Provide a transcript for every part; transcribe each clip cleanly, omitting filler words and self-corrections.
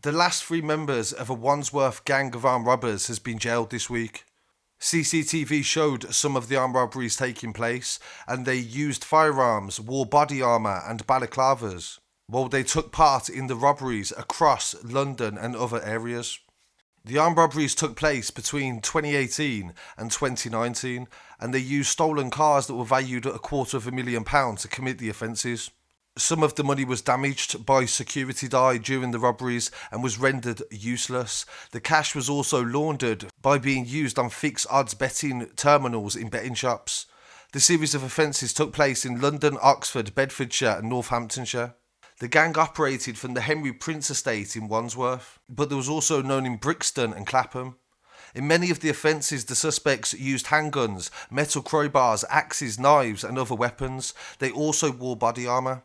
The last 3 members of a Wandsworth gang of armed robbers has been jailed this week. CCTV showed some of the armed robberies taking place, and they used firearms, wore body armour and balaclavas, while they took part in the robberies across London and other areas. The armed robberies took place between 2018 and 2019, and they used stolen cars that were valued at £250,000 to commit the offences. Some of the money was damaged by security dye during the robberies and was rendered useless. The cash was also laundered by being used on fixed odds betting terminals in betting shops. The series of offences took place in London, Oxford, Bedfordshire and Northamptonshire. The gang operated from the Henry Prince estate in Wandsworth, but there was also known in Brixton and Clapham. In many of the offences, the suspects used handguns, metal crowbars, axes, knives and other weapons. They also wore body armour.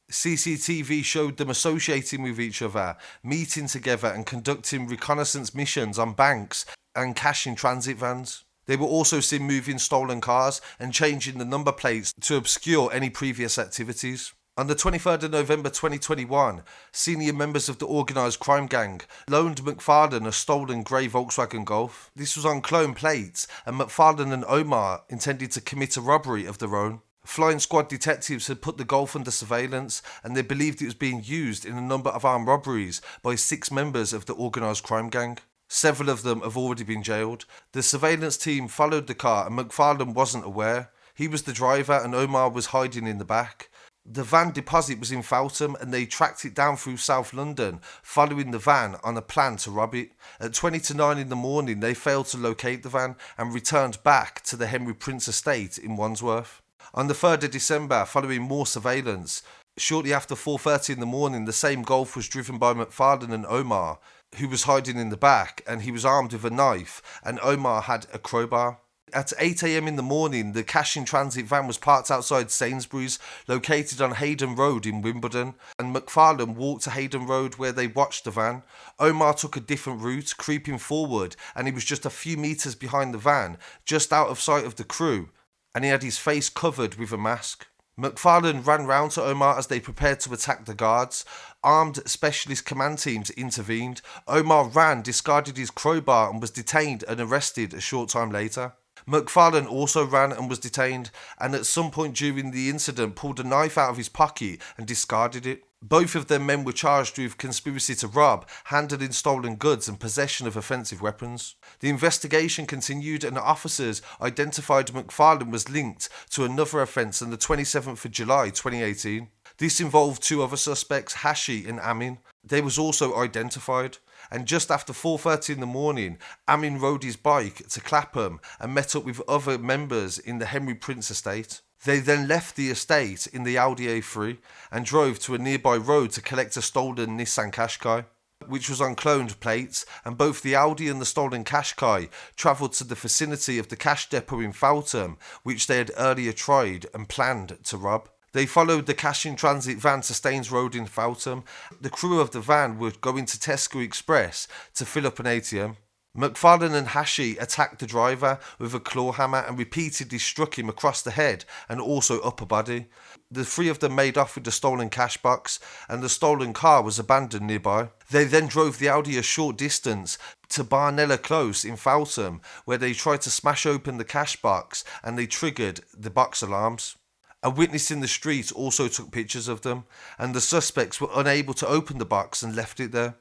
CCTV showed them associating with each other, meeting together and conducting reconnaissance missions on banks and cash in transit vans. They were also seen moving stolen cars and changing the number plates to obscure any previous activities. On the 23rd of November 2021, senior members of the organised crime gang loaned McFarlane a stolen grey Volkswagen Golf. This was on clone plates, and McFarlane and Omar intended to commit a robbery of their own. Flying squad detectives had put the Golf under surveillance, and they believed it was being used in a number of armed robberies by 6 members of the organised crime gang. Several of them have already been jailed. The surveillance team followed the car and McFarlane wasn't aware. He was the driver and Omar was hiding in the back. The van deposit was in Feltham and they tracked it down through South London, following the van on a plan to rob it. At 20 to 9 in the morning, they failed to locate the van and returned back to the Henry Prince estate in Wandsworth. On the 3rd of December, following more surveillance, shortly after 4:30 in the morning, the same Golf was driven by McFarlane and Omar, who was hiding in the back, and he was armed with a knife, and Omar had a crowbar. At 8 a.m. in the morning, the cash in transit van was parked outside Sainsbury's, located on Hayden Road in Wimbledon, and McFarlane walked to Hayden Road where they watched the van. Omar took a different route, creeping forward, and he was just a few metres behind the van, just out of sight of the crew, and he had his face covered with a mask. McFarlane ran round to Omar as they prepared to attack the guards. Armed specialist command teams intervened. Omar ran, discarded his crowbar and was detained and arrested a short time later. McFarlane also ran and was detained, and at some point during the incident pulled a knife out of his pocket and discarded it. Both of them men were charged with conspiracy to rob, handling stolen goods and possession of offensive weapons. The investigation continued and officers identified McFarlane was linked to another offence on the 27th of July 2018. This involved 2 other suspects, Hashi and Amin. They was also identified. And just after 4:30 in the morning, Amin rode his bike to Clapham and met up with other members in the Henry Prince estate. They then left the estate in the Audi A3 and drove to a nearby road to collect a stolen Nissan Qashqai, which was on cloned plates, and both the Audi and the stolen Qashqai travelled to the vicinity of the cash depot in Feltham, which they had earlier tried and planned to rob. They followed the cash in transit van to Staines Road in Feltham. The crew of the van were going to Tesco Express to fill up an ATM. McFarlane and Hashi attacked the driver with a claw hammer and repeatedly struck him across the head and also upper body. The 3 of them made off with the stolen cash box, and the stolen car was abandoned nearby. They then drove the Audi a short distance to Barnella Close in Feltham, where they tried to smash open the cash box and they triggered the box alarms. A witness in the street also took pictures of them, and the suspects were unable to open the box and left it there.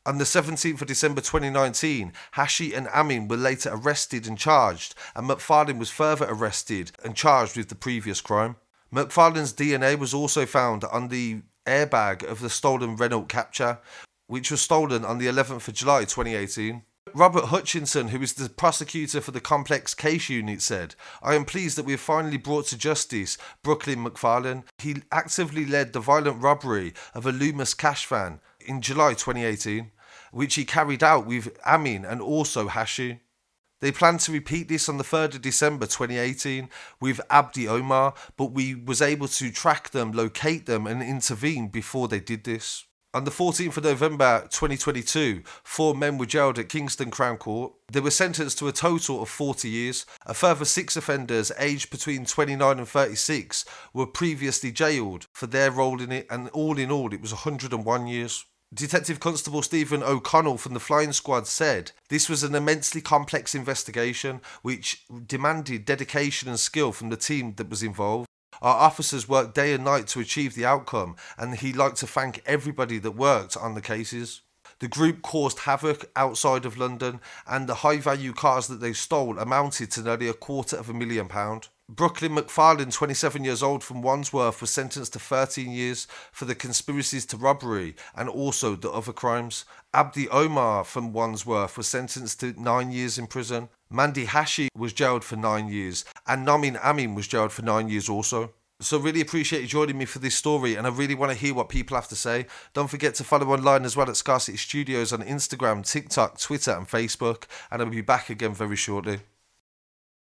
On the 17th of December 2019, Hashi and Amin were later arrested and charged, and McFarlane was further arrested and charged with the previous crime. McFarlane's DNA was also found on the airbag of the stolen Renault Captur, which was stolen on the 11th of July 2018. Robert Hutchinson, who is the prosecutor for the complex case unit, said, "I am pleased that we have finally brought to justice Brooklyn McFarlane. He actively led the violent robbery of a Loomis cash van in July 2018, which he carried out with Amin and also Hashi. They planned to repeat this on the 3rd of December 2018 with Abdi Omar, but we was able to track them, locate them and intervene before they did this." On the 14th of November 2022, 4 men were jailed at Kingston Crown Court. They were sentenced to a total of 40 years. A further 6 offenders, aged between 29 and 36, were previously jailed for their role in it, and all in all, it was 101 years. Detective Constable Stephen O'Connell from the Flying Squad said, "This was an immensely complex investigation which demanded dedication and skill from the team that was involved. Our officers worked day and night to achieve the outcome, and he'd like to thank everybody that worked on the cases. The group caused havoc outside of London, and the high-value cars that they stole amounted to nearly £250,000. Brooklyn McFarlane, 27 years old from Wandsworth, was sentenced to 13 years for the conspiracies to robbery and also the other crimes. Abdi Omar from Wandsworth was sentenced to 9 years in prison. Mandy Hashi was jailed for 9 years, and Namin Amin was jailed for 9 years also." So really appreciate you joining me for this story, and I really want to hear what people have to say. Don't forget to follow online as well at Scarcity Studios on Instagram, TikTok, Twitter and Facebook, and I'll be back again very shortly.